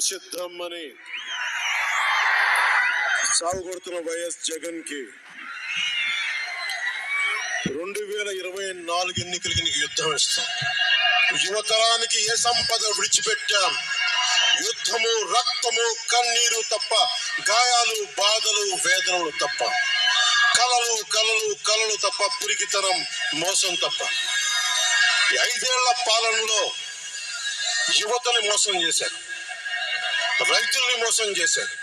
సిద్ధమని సాగుకొడుతున్న వైఎస్ జగన్ కి 2024 ఎన్నికలకి నీకు యుద్ధం ఇస్తాం. యువతరానికి ఏ సంపద విడిచిపెట్టాం? యుద్ధము, రక్తము, కన్నీరు తప్ప, గాయాలు, బాధలు, వేదనలు తప్ప, కలలు కలలు కలలు తప్ప, పురికితనం, మోసం తప్ప. 5 ఏళ్ల పాలనలో యువతని మోసం చేశాడు, రైతుల్ని మోసం చేశాడు,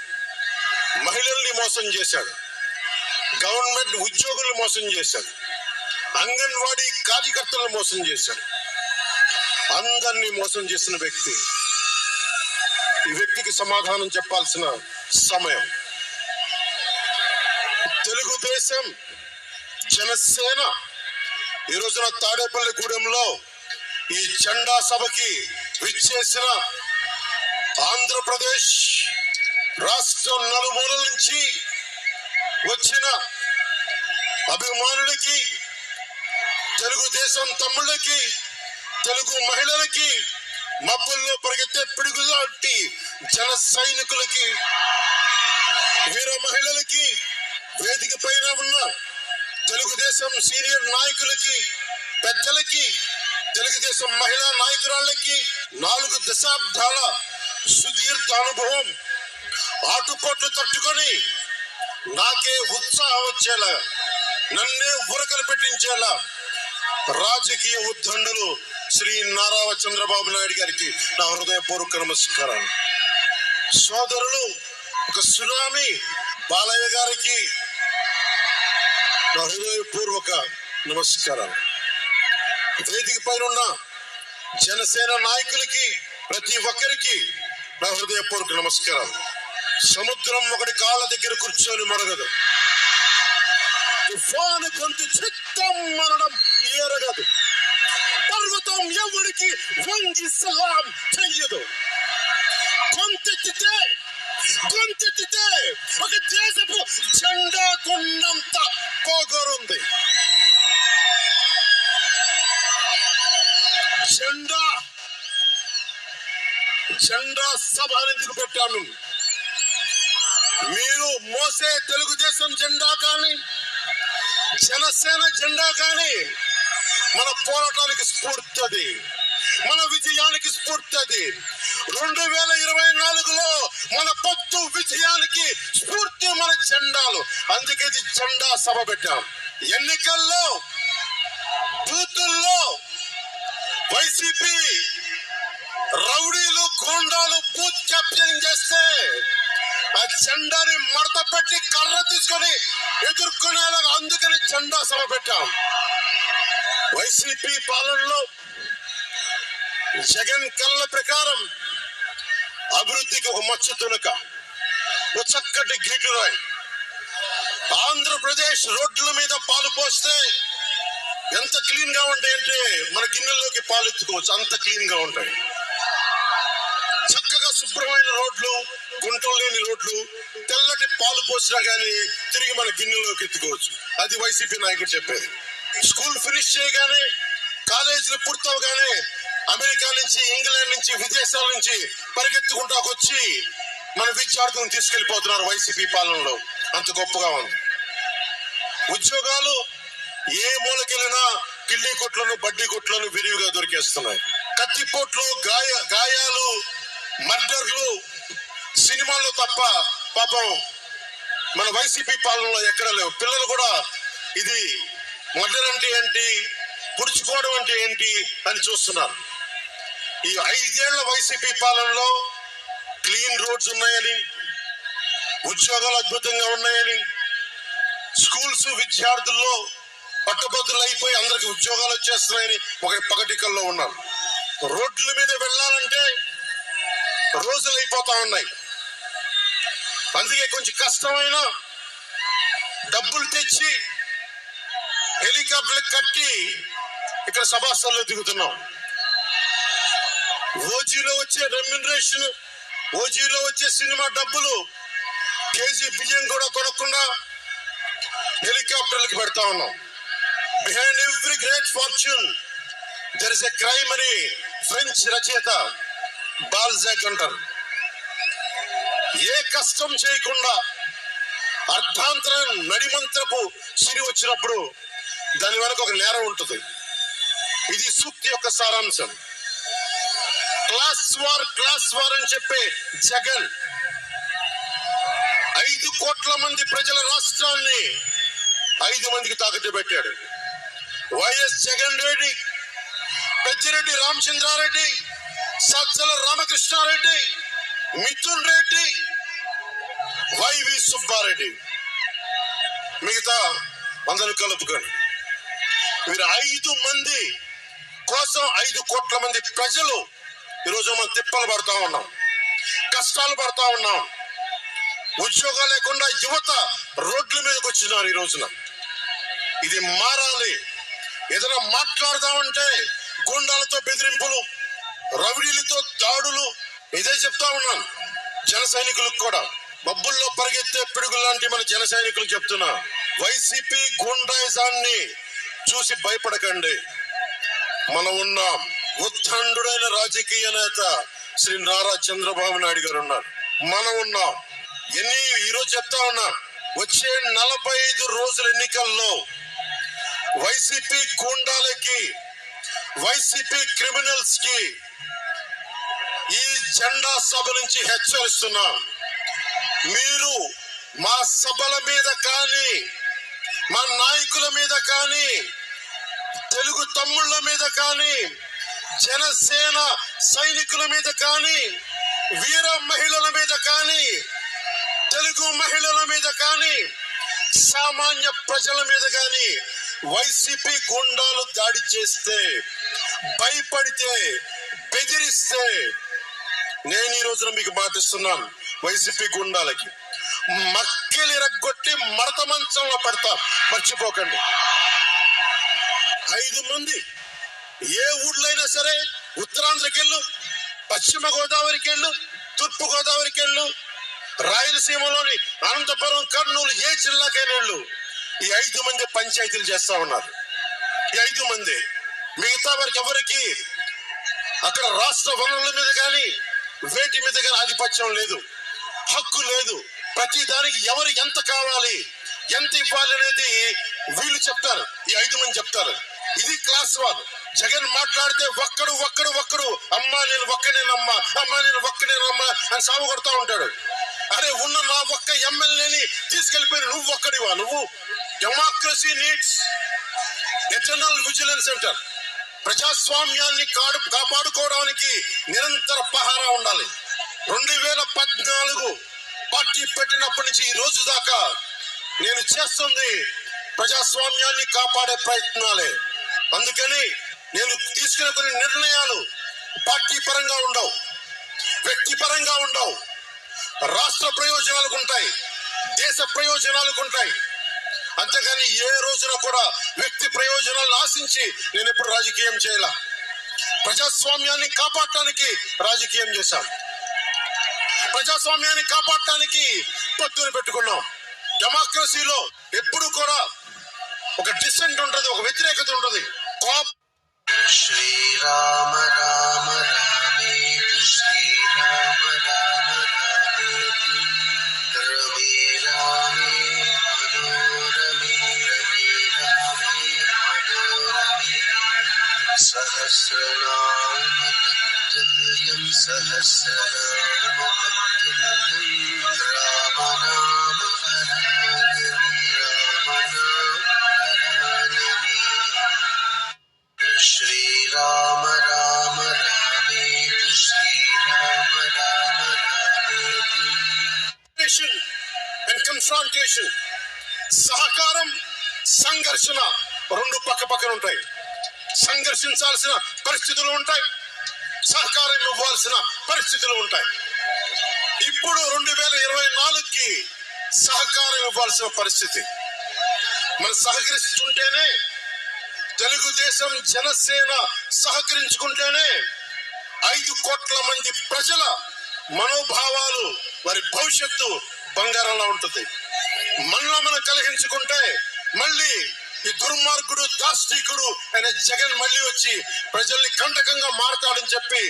మహిళల్ని మోసం చేశాడు, గవర్నమెంట్ ఉద్యోగుల్ని మోసం చేశాడు, అంగన్వాడీ కార్యకర్తలను మోసం చేశాడు. అందరినీ మోసం చేసిన వ్యక్తి. ఈ వ్యక్తికి సమాధానం చెప్పాల్సిన సమయం. తెలుగుదేశం, జనసేన ఈ రోజున తాడేపల్లిగూడెంలో ఈ జెండా సభకి విచ్చేసిన ఆంధ్రప్రదేశ్ రాష్ట్రం నలుమూలల నుంచి వచ్చిన అభిమానులకి, తెలుగుదేశం తమ్ముళ్ళకి, తెలుగు మహిళలకి, మబ్బుల్లో పరిగెత్తే పిడుగులాంటి జన సైనికులకి, వీర మహిళలకి, వేదిక పైన ఉన్న తెలుగుదేశం సీనియర్ నాయకులకి, పెద్దలకి, తెలుగుదేశం మహిళా నాయకురాళ్ళకి 4 దశాబ్దాల సుదీర్ఘ అనుభవం, ఆటుపోట్లు తట్టుకొని నాకే ఉత్సాహం వచ్చేలా, నన్నే ఉరకలు పెట్టించేలా రాజకీయ ఉద్దండులు శ్రీ నారా చంద్రబాబు నాయుడు గారికి నా హృదయపూర్వక నమస్కారాలు. సోదరులు ఒక సునామీ బాలయ్య గారికి నా హృదయపూర్వక నమస్కారాలు. వేదిక పైన ఉన్న జనసేన నాయకులకి, ప్రతి ఒక్కరికి నా హృదయపూర్వక నమస్కారాలు. సముద్రం ఒకటి కాళ్ళ దగ్గర కూర్చొని మరగదు, తుఫాను గొంతు చిత్తం మనడం ఎరగదు, పర్వతం ఎవరికి వంగి సలాం చెయ్యదు. గొంతెత్తితే ఒక దేశపు జెండాకున్నంత పొగరుంది. జెండా సభ ఎందుకు పెట్టాను? మీరు మోసే తెలుగుదేశం జెండా కానీ, జనసేన జెండా కానీ మన పోరాటానికి స్ఫూర్తి, మన విజయానికి స్ఫూర్తి. 2024లో మన పొత్తు విజయానికి స్ఫూర్తి మన జెండాలు. అందుకే ఇది జెండా సభ పెట్టాం. ఎన్నికల్లో బూతుల్లో వైసీపీ రౌడీలు, గూండాలు బూత్ క్యాప్చరింగ్ చేస్తే ఆ జెండాని మడత పెట్టి కర్ర తీసుకొని ఎదుర్కొనేలాగా, అందుకని జెండా సభ పెట్టాం. వైసీపీ పాలనలో జగన్ కళ్ళ ప్రకారం అభివృద్ధికి ఒక మచ్చు తునక, ఒక చక్కటి గీటురాయి. ఆంధ్రప్రదేశ్ రోడ్ల మీద పాలు పోస్తే ఎంత క్లీన్ గా ఉంటాయంటే మన గిన్నెల్లోకి పాలు ఎత్తుకోవచ్చు, అంత క్లీన్ గా ఉంటాయి. చక్కగా శుభ్రమైన రోడ్లు, గుంటలు లేని రోడ్లు, తెల్లటి పాలు పోసినా గానీ తిరిగి మన గిన్నెలోకి ఎత్తుకోవచ్చు. అది వైసీపీ నాయకుడు చెప్పేది. స్కూల్ ఫినిష్ చేయగానే, కాలేజీలు పూర్తవగానే అమెరికా నుంచి, ఇంగ్లాండ్ నుంచి, విదేశాల నుంచి పరిగెత్తుకుంటా వచ్చి మన విద్యార్థులను తీసుకెళ్లిపోతున్నారు వైసీపీ పాలనలో. అంత గొప్పగా ఉంది. ఉద్యోగాలు ఏ మూలకెళ్ళినా కిళ్ళీ కొట్లను, బడ్డీ కొట్లను విరివిగా దొరికేస్తున్నాయి. కత్తిపోట్లు, గాయాలు, మర్డర్లు సినిమాల్లో తప్ప పాపం మన వైసీపీ పాలనలో ఎక్కడ లేవు. పిల్లలు కూడా ఇది మర్డర్ అంటే ఏంటి, పుడుచుకోవడం అంటే ఏంటి అని చూస్తున్నారు. ఈ 5 ఏళ్ల వైసీపీ పాలనలో క్లీన్ రోడ్స్ ఉన్నాయని, ఉద్యోగాలు అద్భుతంగా ఉన్నాయని, స్కూల్స్ విద్యార్థుల్లో పట్టభద్రులు అయిపోయి అందరికి ఉద్యోగాలు వచ్చేస్తున్నాయని ఒక పగటికల్లో ఉన్నారు. రోడ్ల మీద వెళ్ళాలంటే రోజులు అయిపోతా ఉన్నాయి. అందుకే కొంచెం కష్టమైన డబ్బులు తెచ్చి హెలికాప్టర్లు కట్టి ఇక్కడ సభాస్థల్లో దిగుతున్నాం. ఓజీలో వచ్చే రెమ్యునరేషన్, ఓజీలో వచ్చే సినిమా డబ్బులు, కేజీ బియ్యం కూడా కొనకుండా హెలికాప్టర్లకు పెడతా ఉన్నాం. Behind every great fortune there is a crime అని ఫ్రెంచ్ రచయిత బాల్జాక్ అంటారు. ఏ కష్టం చేయకుండా అర్ధాంతర నడిమంత్రపు సిరి వచ్చినప్పుడు దాని వెనక ఒక నేరం ఉంటుంది. ఇది సూక్తి యొక్క సారాంశం. క్లాస్ వార్ అని చెప్పే జగన్ 5 కోట్ల మంది ప్రజల రాష్ట్రాన్ని 5 మందికి తాకట్టు పెట్టాడు. వైఎస్ జగన్ రెడ్డి, పెద్దిరెడ్డి రామచంద్రారెడ్డి, సజ్జల రామకృష్ణారెడ్డి, మిథున్ రెడ్డి, వైవి సుబ్బారెడ్డి, మిగతా అందరూ కలుపుకొని వీరు 5 మంది కోసం 5 కోట్ల మంది ప్రజలు ఈరోజు మనం తిప్పలు పడతా ఉన్నాం, కష్టాలు పడతా ఉన్నాం. ఉద్యోగాలు లేకుండా యువత రోడ్ల మీదకి వచ్చినారు ఈ రోజున. ఇది మారాలి. ఏదైనా మాట్లాడదామంటే గుండాలతో బెదిరింపులు, రౌడీలతో దాడులు. ఇదే చెప్తా ఉన్నాను జన సైనికులకు కూడా. మబ్బుల్లో పరిగెత్తే పిడుగులు లాంటి మన జన సైనికులకు చెప్తున్నా, వైసీపీ గుండాయిజాన్ని చూసి భయపడకండి. మనం ఉన్నాం. ఉత్తండుడైన రాజకీయ నేత శ్రీ నారా చంద్రబాబు నాయుడు గారు ఉన్నారు. మనం ఉన్నాం. ఈరోజు చెప్తా ఉన్నా, వచ్చే 45 రోజుల ఎన్నికల్లో వైసీపీ గూండాలకి, వైసీపీ క్రిమినల్స్ కి ఈ జెండా సభ నుంచి హెచ్చరిస్తున్నాం. మీరు మా సభల మీద కానీ, మా నాయకుల మీద కానీ, తెలుగు తమ్ముళ్ళ మీద కానీ, జనసేన సైనికుల మీద కానీ, వీర మహిళల మీద కానీ, తెలుగు మహిళల మీద కానీ, సామాన్య ప్రజల మీద కానీ వైసీపీ గుండాలు దాడి చేస్తే, భయపడితే, బెదిరిస్తే నేను ఈ రోజున మీకు మాటిస్తున్నాను, వైసీపీ గుండాలకి మక్కిలి రగ్గొట్టి మడత మంచంలో పడతాం. మర్చిపోకండి. 5 మంది ఏ ఊళ్ళైనా సరే, ఉత్తరాంధ్రకి వెళ్ళు, పశ్చిమ గోదావరికి వెళ్ళు, తూర్పు గోదావరికి వెళ్ళు, రాయలసీమలోని అనంతపురం, కర్నూలు, ఏ జిల్లాకైనా వెళ్ళు, ఈ 5 మంది పంచాయతీలు చేస్తా ఉన్నారు. ఈ 5 మంది. మిగతా వారికి ఎవరికి అక్కడ రాష్ట్ర వనరుల మీద కానీ, వేటి మీద కానీ ఆధిపత్యం లేదు, హక్కు లేదు. ప్రతి దానికి ఎవరు ఎంత కావాలి, ఎంత ఇవ్వాలి అనేది వీళ్ళు చెప్తారు. ఈ 5 మంది చెప్తారు. ఇది క్లాస్ వార్. జగన్ మాట్లాడితే ఒక్కడు అమ్మా నేను ఒక్కనేనమ్మా, అమ్మా నేను ఒక్కనేనమ్మా అని సాగు కొడతా ఉంటాడు. అరే ఉన్న నా ఒక్క ఎమ్మెల్యేని తీసుకెళ్లిపోయి నువ్వు ఒక్కడివా? నువ్వు democracy needs eternal vigilance centre. ప్రజాస్వామ్యాన్ని కాపాడుకోవడానికి నిరంతర పహారా ఉండాలి. 2014 పార్టీ పెట్టినప్పటి నుంచి ఈ రోజు దాకా నేను చేస్తుంది ప్రజాస్వామ్యాన్ని కాపాడే ప్రయత్నాలే. అందుకని నేను తీసుకునే కొన్ని నిర్ణయాలు పార్టీ పరంగా ఉండవు, వ్యక్తి పరంగా ఉండవు, రాష్ట్ర ప్రయోజనాలకు ఉంటాయి, దేశ ప్రయోజనాలకు ఉంటాయి. అంతేగాని ఏ రోజున కూడా వ్యక్తి ప్రయోజనాలను ఆశించి నేను ఎప్పుడు రాజకీయం చేయాల. ప్రజాస్వామ్యాన్ని కాపాడటానికి రాజకీయం చేశాం. ప్రజాస్వామ్యాన్ని కాపాడటానికి పొత్తులు పెట్టుకున్నాం. డెమోక్రసీలో ఎప్పుడు కూడా ఒక డిసెంట్ ఉంటది, ఒక వ్యతిరేకత ఉంటది. శ్రీరామ రామ రామేతి శ్రీరామ రామ రామేతి రమే రామే మనోరమే రమే రామే మనోరమే సహస్రనామ తత్తుల్యం సహస్రనామ తత్తుల్యం రామ నామ వరాననే రామ నామ వరాననే శ్రీరామ రామ రామేతి శ్రీరామ రామ రామేతి. కన్ఫ్రాంటేషన్, సహకారం, సంఘర్షణ 2 పక్కన ఉంటాయి. సంఘర్షించాల్సిన పరిస్థితులు ఉంటాయి, సహకారం ఇవ్వాల్సిన పరిస్థితులు ఉంటాయి. ఇప్పుడు 2024కి సహకారం ఇవ్వాల్సిన పరిస్థితి. మనం సహకరిస్తుంటేనే, తెలుగుదేశం జనసేన సహకరించుకుంటేనే 5 కోట్ల మంది ప్రజల మనోభావాలు, వారి భవిష్యత్తు బంగారంలో ఉంటుంది. మనలో మనం కలిగించుకుంటే మళ్ళీ ఈ దుర్మార్గుడు, దాష్టికుడు అనే జగన్ మళ్ళీ వచ్చి ప్రజల్ని కంటకంగా మారతాడని చెప్పి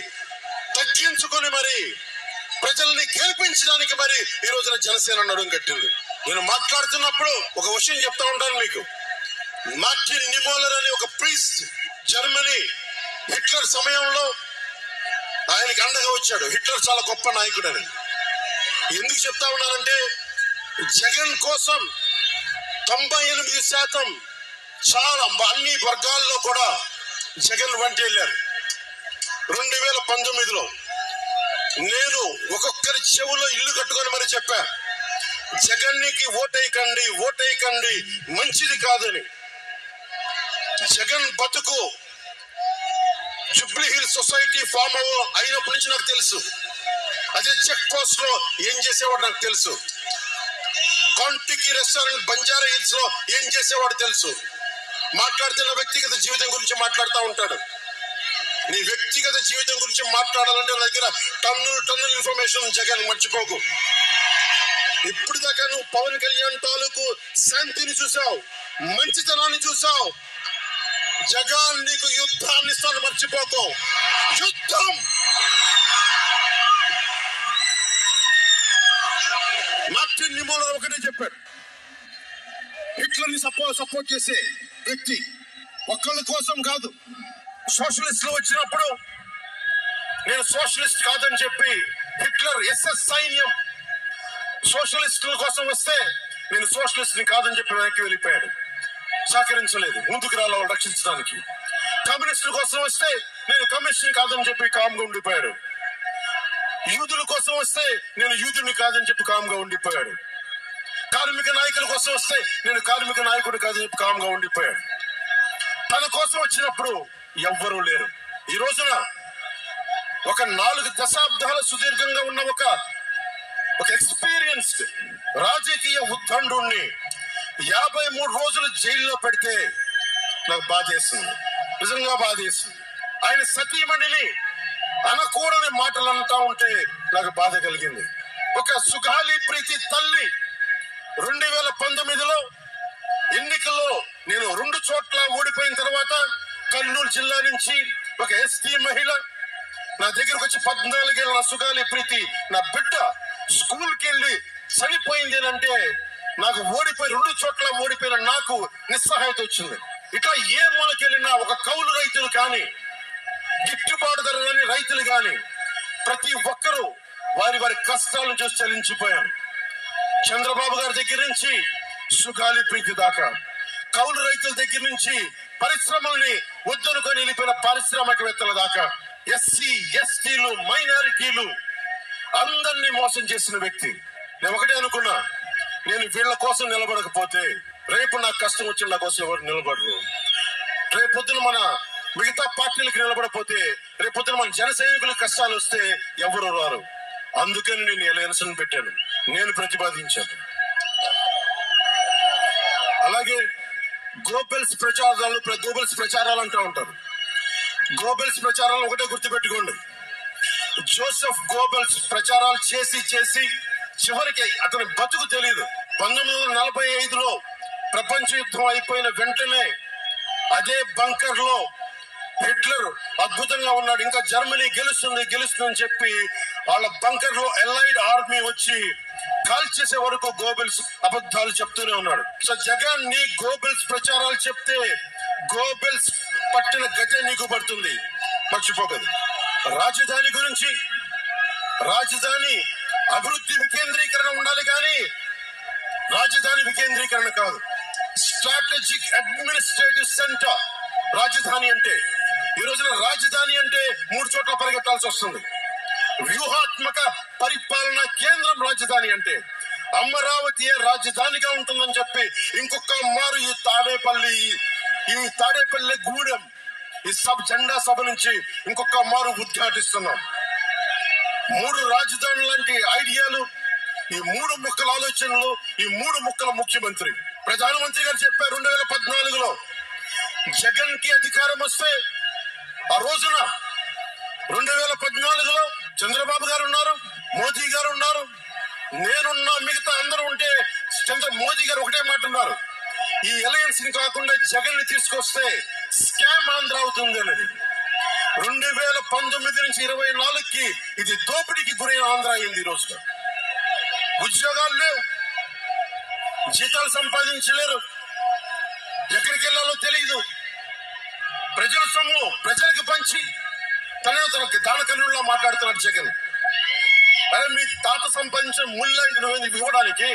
తగ్గించుకొని మరి ప్రజల్ని గెలిపించడానికి మరి ఈ రోజున జనసేన నడుం కట్టింది. నేను మాట్లాడుతున్నప్పుడు ఒక విషయం చెప్తా ఉంటాను మీకు. మార్టిన్ నిమోలర్ అని ఒక ప్రీస్ట్, జర్మనీ హిట్లర్ సమయంలో ఆయనకి అండగా వచ్చాడు. హిట్లర్ చాలా గొప్ప నాయకుడని ఎందుకు చెప్తా ఉన్నానంటే, జగన్ కోసం 98% చాలా అన్ని వర్గాల్లో కూడా జగన్ వంటి వెళ్ళారు. 2019లో నేను ఒక్కొక్కరి చెవులో ఇల్లు కట్టుకొని మరి చెప్పా, జగన్నికి ఓటేయకండి, ఓటేయకండి, మంచిది కాదని. జగన్ బతుకు జూబ్లీ హిల్స్ సొసైటీ ఫామ్ అయినప్పటి నుంచి నాకు తెలుసు. అదే చెక్ పోస్ట్ లో ఏం చేసేవాడు నాకు తెలుసు. కాంటికి రెస్టారెంట్ బంజారా హిల్స్ లో ఏం చేసేవాడు తెలుసు. మాట్లాడుతున్న వ్యక్తిగత జీవితం గురించి మాట్లాడుతూ ఉంటాడు. నీ వ్యక్తిగత జీవితం గురించి మాట్లాడాలంటే నా దగ్గర టన్నుల ఇన్ఫర్మేషన్. జగన్ మర్చిపోకు. ఇప్పుడు దాకా నువ్వు పవన్ కళ్యాణ్ తాలూకు శాంతిని చూసావు, మంచితనాన్ని చూసావు. జగన్ నీకు యుద్ధాన్ని ఇస్తాను, మర్చిపోకు. యుద్ధం. మార్టిన్ నిమోలర్ ఒకటే చెప్పాడు, హిట్లర్ ని సపోర్ట్ చేసే వ్యక్తి ఒక్కళ్ళ కోసం కాదు. సోషలిస్టులు వచ్చినప్పుడు నేను సోషలిస్ట్ కాదని చెప్పి, హిట్లర్ ఎస్ఎస్ సైన్యం సోషలిస్టుల కోసం వస్తే నేను సోషలిస్ట్ ని కాదని చెప్పి వెనక్కి వెళ్ళిపోయాడు. సహకరించలేదు, ముందుకు రాలో రక్షించడానికి. కమ్యూనిస్టుల కోసం వస్తే నేను కమ్యూనిస్ట్ కాదని చెప్పి కామ్గా ఉండిపోయాడు. యూదుల కోసం వస్తే నేను యూదుని కాదని చెప్పి కామ్గా ఉండిపోయాడు. కార్మిక నాయకుల కోసం వస్తే నేను కార్మిక నాయకుడు కాదని చెప్పి కామ్గా ఉండిపోయాడు. తన కోసం వచ్చినప్పుడు ఎవ్వరూ లేరు. ఈ రోజున ఒక 4 దశాబ్దాల సుదీర్ఘంగా ఉన్న ఒక ఎక్స్పీరియన్స్డ్ రాజకీయ ఉద్దండుణ్ణి 53 రోజులు జైల్లో పెడితే నాకు బాధేస్తుంది, నిజంగా బాధేస్తుంది. ఆయన సతీమణిని అనకూడని మాటలు అంటా ఉంటే నాకు బాధ కలిగింది. ఒక సుగాలి ప్రీతి తల్లి 2019లో ఎన్నికల్లో నేను 2 చోట్ల ఓడిపోయిన తర్వాత కర్నూలు జిల్లా నుంచి ఒక ఎస్టీ మహిళ నా దగ్గరకు వచ్చి 14 ఏళ్ళ నా సుగాలి ప్రీతి, నా బిడ్డ స్కూల్కి వెళ్ళి చనిపోయింది అంటే నాకు ఓడిపోయి 2 చోట్ల ఓడిపోయిన నాకు నిస్సహాయత వచ్చింది. ఇట్లా ఏ మూలకెళ్ళినా ఒక కౌలు రైతులు కానీ, గిట్టుబాటు ధర లేని రైతులు కానీ, ప్రతి ఒక్కరూ వారి కష్టాలను చూసి చలించిపోయారు. చంద్రబాబు గారి దగ్గర నుంచి సుగాలి ప్రీతి దాకా, కౌలు రైతుల దగ్గర నుంచి పరిశ్రమల్ని వద్దనుకొని వెళ్ళిపోయిన పారిశ్రామికవేత్తల దాకా, ఎస్సీ ఎస్టీలు మైనారిటీలు అందరినీ మోసం చేసిన వ్యక్తి. నేను ఒకటే అనుకున్నా, నేను వీళ్ళ కోసం నిలబడకపోతే రేపు నాకు కష్టం వచ్చిన నా కోసం ఎవరు నిలబడరు. రేపొద్దున మన మిగతా పార్టీలకు నిలబడపోతే రేపొద్దున మన జన సైనికులకు కష్టాలు వస్తే ఎవరు రారు. అందుకని నేను అలయన్స్ పెట్టాను, నేను ప్రతిపాదించాను. అలాగే గోబెల్స్ ప్రచారాలు అంటూ ఉంటారు. గోబెల్స్ ప్రచారాలు ఒకటే గుర్తుపెట్టుకోండి, జోసెఫ్ గోబెల్స్ ప్రచారాలు చేసి చివరికి అతని బతుకు తెలియదు. 1945లో ప్రపంచ యుద్ధం అయిపోయిన వెంటనే అదే బంకర్ లో హిట్లర్ అద్భుతంగా ఉన్నాడు, ఇంకా జర్మనీ గెలుస్తుందని చెప్పి వాళ్ళ బంకర్ లో ఎలైడ్ ఆర్మీ వచ్చి కాల్ చేసే వరకు గోబెల్స్ అబద్ధాలు చెప్తూనే ఉన్నాడు. సో జగన్ నీ గోబెల్స్ ప్రచారాలు చెప్తే గోబెల్స్ పట్టిన గతే నీకు పడుతుంది, మర్చిపోకదు. రాజధాని గురించి, రాజధాని అభివృద్ధి వికేంద్రీకరణ ఉండాలి కానీ రాజధాని వికేంద్రీకరణ కాదు. స్ట్రాటజిక్ అడ్మినిస్ట్రేటివ్ సెంటర్ రాజధాని అంటే. ఈ రోజున రాజధాని అంటే 3 చోట్ల పరిగెత్తాల్సి వస్తుంది. వ్యూహాత్మక పరిపాలన కేంద్రం రాజధాని అంటే. అమరావతి రాజధానిగా ఉంటుందని చెప్పి ఇంకొక మారు ఈ తాడేపల్లి గూడెం ఈ జెండా సభ నుంచి ఇంకొక మారు ఉద్ఘాటిస్తున్నాం. 3 రాజధానులు లాంటి ఐడియాలు, ఈ 3 ముక్కల ఆలోచనలు, ఈ 3 ముక్కల ముఖ్యమంత్రి. ప్రధానమంత్రి గారు చెప్పారు 2014లో జగన్ కి అధికారం వస్తే, ఆ రోజున 2014లో చంద్రబాబు గారు ఉన్నారు, మోదీ గారు ఉన్నారు, నేనున్నా, మిగతా అందరూ ఉంటే మోదీ గారు ఒకటే మాట ఉన్నారు, ఈ అలయన్స్ ని కాకుండా జగన్ ని తీసుకొస్తే స్కామ్ ఆంధ్ర అవుతుంది అనేది. 2019 నుంచి 24కి ఇది దోపిడీకి గురైన ఆంధ్ర అయింది. ఈ రోజు ఉద్యోగాలు లేవు, జీతాలు సంపాదించలేరు, ఎక్కడికి వెళ్ళాలో తెలియదు. ప్రజల సొమ్ము ప్రజలకు పంచి తనకు దానకన్నుల్లో మాట్లాడుతున్నాడు జగన్. అరే మీ తాత సంపాదించిన ముళ్ళ ఇది నువ్వు ఇవ్వడానికి?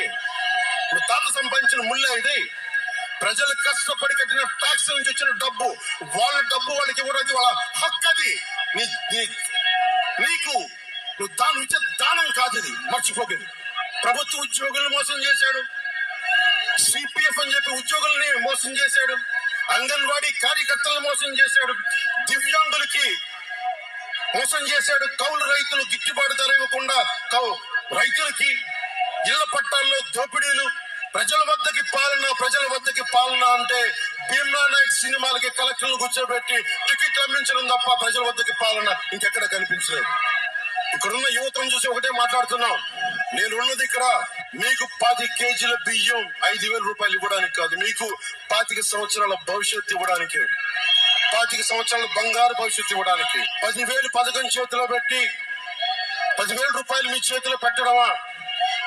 మీ తాత సంపాదించిన ముళ్ళ ఇది? ప్రజలు కష్టపడి కట్టిన ట్యాక్స్ నుంచి వచ్చిన డబ్బు, వాళ్ళ డబ్బు వాళ్ళకి ఇవ్వడం వాళ్ళ హక్కు. అది నీకు నువ్వు దాని ఇచ్చే దానం కాదు. ఇది మర్చిపోలేదు. ప్రభుత్వ ఉద్యోగులను మోసం చేశాడు, సిపిఎఫ్ అని చెప్పి ఉద్యోగుల్ని మోసం చేశాడు, అంగన్వాడీ కార్యకర్తలను మోసం చేశాడు, దివ్యాంగులకి మోసం చేశాడు, కౌలు రైతులు గిట్టుబాటు ధర ఇవ్వకుండా రైతులకి ఇళ్ల పట్టాల్లో దోపిడీలు, ప్రజల వద్దకి పాలన అంటే భీమ్లా నాయక్ సినిమాలకి కలెక్టర్లు కూర్చోబెట్టి టికెట్లు అందించడం తప్ప ప్రజల వద్దకి పాలన ఇంకెక్కడ కనిపించలేదు. ఇక్కడున్న యువతను చూసి ఒకటే మాట్లాడుతున్నాం. నేనున్నది ఇక్కడ మీకు 10 కేజీల బియ్యం 5,000 రూపాయలు ఇవ్వడానికి కాదు, మీకు 25 సంవత్సరాల భవిష్యత్తు ఇవ్వడానికి, 25 సంవత్సరాల బంగారు భవిష్యత్తు ఇవ్వడానికి. 10,000 పథకం చేతిలో పెట్టి 10,000 రూపాయలు మీ చేతిలో పెట్టడమా,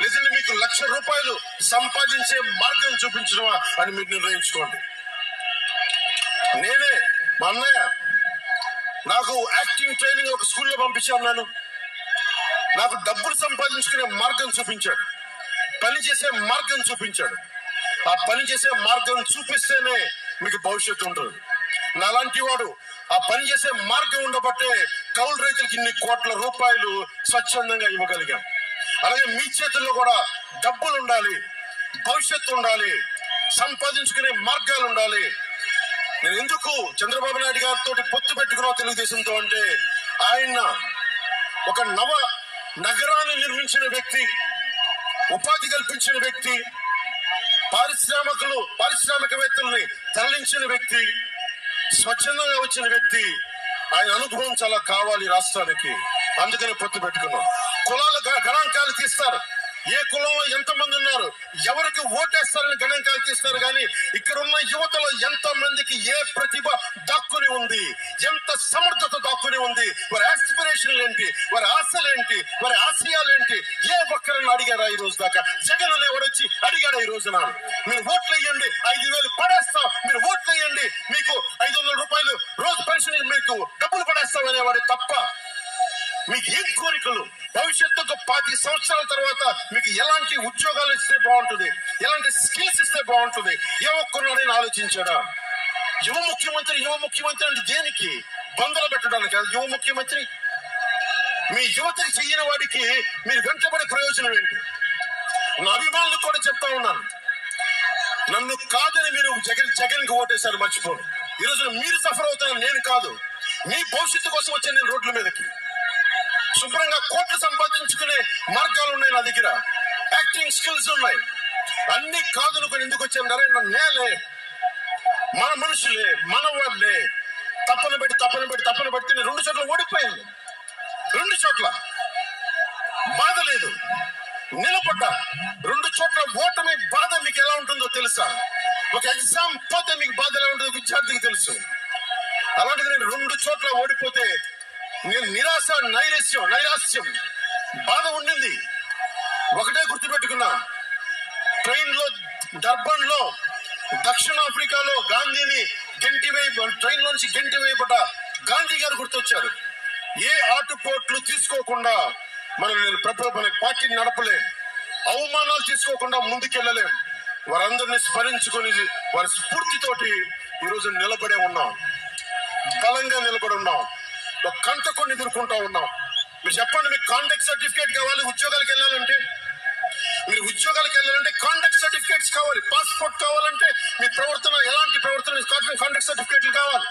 లేదంటే మీకు 1,00,000 రూపాయలు సంపాదించే మార్గం చూపించడమా అని మీరు నిర్ణయించుకోండి. నేనే మా అన్నయ్య నాకు యాక్టింగ్ ట్రైనింగ్ ఒక స్కూల్లో పంపించాను. నాకు డబ్బులు సంపాదించుకునే మార్గం చూపించాడు, పని చేసే మార్గం చూపించాడు. ఆ పని చేసే మార్గం చూపిస్తేనే మీకు భవిష్యత్తు ఉంటుంది. నాలాంటి వాడు ఆ పని చేసే మార్గం ఉండబట్టే కౌలు రైతులకి ఇన్ని కోట్ల రూపాయలు స్వచ్ఛందంగా ఇవ్వగలిగాం. అలాగే మీ చేతుల్లో కూడా డబ్బులు ఉండాలి, భవిష్యత్తు ఉండాలి, సంపాదించుకునే మార్గాలు ఉండాలి. నేను ఎందుకు చంద్రబాబు నాయుడు గారితో పొత్తు పెట్టుకున్నా తెలుగుదేశంతో అంటే, ఆయన ఒక నగరాన్ని నిర్మించిన వ్యక్తి, ఉపాధి కల్పించిన వ్యక్తి, పారిశ్రామికవేత్తల్ని తరలించిన వ్యక్తి, స్వచ్ఛందంగా వచ్చిన వ్యక్తి. ఆయన అనుభవం చాలా కావాలి రాష్ట్రానికి. అందుకని పొత్తు పెట్టుకున్నాం. కులాల గణాంకాలు తీస్తారు, ఏ కులంలో ఎంతమంది ఉన్నారు, ఎవరికి ఓటేస్తారని గణాంకాలు తీస్తారు. కానీ ఇక్కడ ఉన్న యువతలో ఎంత మందికి ఏ ప్రతిభ దాక్కుని ఉంది, ఎంత సమర్థత దాక్కుని ఉంది, వారి ఆస్పిరేషన్లు ఏంటి, వారి ఆశలు ఏంటి, వారి ఆశయాలు ఏంటి, ఏ ఒక్కరిని అడిగారా ఈ రోజు దాకా? జగన్ అనేవాడొచ్చి అడిగాడా ఈ రోజున? మీరు ఓట్లు వేయండి, 5,000 పడేస్తాం, మీరు ఓట్లు వేయండి, మీకు 500 రూపాయలు రోజు పెన్షన్, మీకు డబ్బులు పడేస్తాం అనేవాడే తప్ప మీకు ఏం కోరికలు? భవిష్యత్తుకు 25 సంవత్సరాల తర్వాత మీకు ఎలాంటి ఉద్యోగాలు ఇస్తే బాగుంటుంది, ఎలాంటి స్కిల్స్ ఇస్తే బాగుంటుంది, ఏ ఒక్కరిని ఆలోచించాడా? యువ ముఖ్యమంత్రి అంటే దేనికి? బందలు పెట్టడానికి యువ ముఖ్యమంత్రి? మీ యువతకి చెయ్యని వాడికి మీరు వెంటబడే ప్రయోజనం ఏంటి? నా అభిమానులు కూడా చెప్తా ఉన్నాను, నన్ను కాదని మీరు జగన్కి ఓటేశారు, మర్చిపోను. ఈ రోజున మీరు సఫర్ అవుతున్నారు, నేను కాదు. మీ భవిష్యత్తు కోసం వచ్చే నేను రోడ్ల మీదకి శుభ్రంగా కోట్లు సంపాదించుకునే మార్గాలు ఉన్నాయి నా దగ్గర, యాక్టింగ్ స్కిల్స్ ఉన్నాయి. అన్ని కాదనుకొని ఎందుకు వచ్చారు? నేలే, మన మనుషులే, మన వాళ్ళే తప్పన పెడితే నేను 2 చోట్ల ఓడిపోయింది. 2 చోట్ల బాధ లేదు, నిలబడ్డా. 2 చోట్ల ఓటమి బాధ మీకు ఎలా ఉంటుందో తెలుసా? ఒక ఎగ్జామ్ పోతే మీకు బాధ ఎలా ఉంటుందో విద్యార్థికి తెలుసు. అలాంటిది నేను 2 చోట్ల ఓడిపోతే నేను నిరాశ, నైరాశ్యం, బాధ ఉండింది. ఒకటే గుర్తుపెట్టుకున్నా, డర్బన్ లో దక్షిణాఫ్రికాలో గాంధీని ట్రైన్ లోంచి గెంటి వేయబడ్డ గాంధీ గారు గుర్తొచ్చారు. ఏ ఆటుపోట్లు తీసుకోకుండా మన పార్టీని నడపలేం, అవమానాలు తీసుకోకుండా ముందుకెళ్ళలేం. వారందరినీ స్మరించుకొని వారి స్ఫూర్తితోటి ఈరోజు నిలబడే ఉన్నాం, బలంగా నిలబడి ఉన్నాం, ఒక కంటకొని ఎదుర్కొంటా ఉన్నాం. మీరు చెప్పండి, మీకు కాంటాక్ట్ సర్టిఫికేట్ కావాలి ఉద్యోగాలకు వెళ్ళాలంటే? మీరు ఉద్యోగాలకు వెళ్ళాలంటే కాంటాక్ట్ సర్టిఫికేట్స్ కావాలి, పాస్పోర్ట్ కావాలంటే మీ ప్రవర్తన ఎలాంటి ప్రవర్తన కాంటాక్ట్ సర్టిఫికేట్లు కావాలి.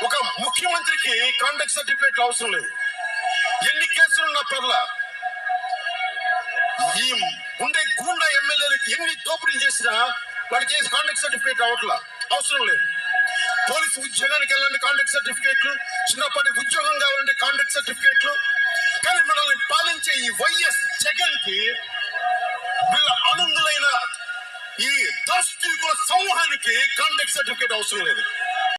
ఒక ముఖ్యమంత్రికి కాంటాక్ట్ సర్టిఫికేట్లు అవసరం లేదు. ఎన్ని కేసులున్నా పర్లా, ఈ ఉండే గూండా ఎమ్మెల్యేలకి ఎన్ని దోపిడీలు చేసినా వాడికి కాంటాక్ట్ సర్టిఫికేట్ అవసరం లేదు. పోలీసు ఉద్యోగానికి వెళ్ళాలంటే కాంటాక్ట్ సర్టిఫికేట్లు, చిన్నపాటి ఉద్యోగం కావాలంటే కాంటాక్ట్ సర్టిఫికేట్లు. కానీ మనల్ని పాలించే ఈ వైఎస్ జగన్ కి, వీళ్ళ ఆనందులైన ఈ దాష్టికుల సమూహానికి కాంటాక్ట్ సర్టిఫికేట్ అవసరం లేదు.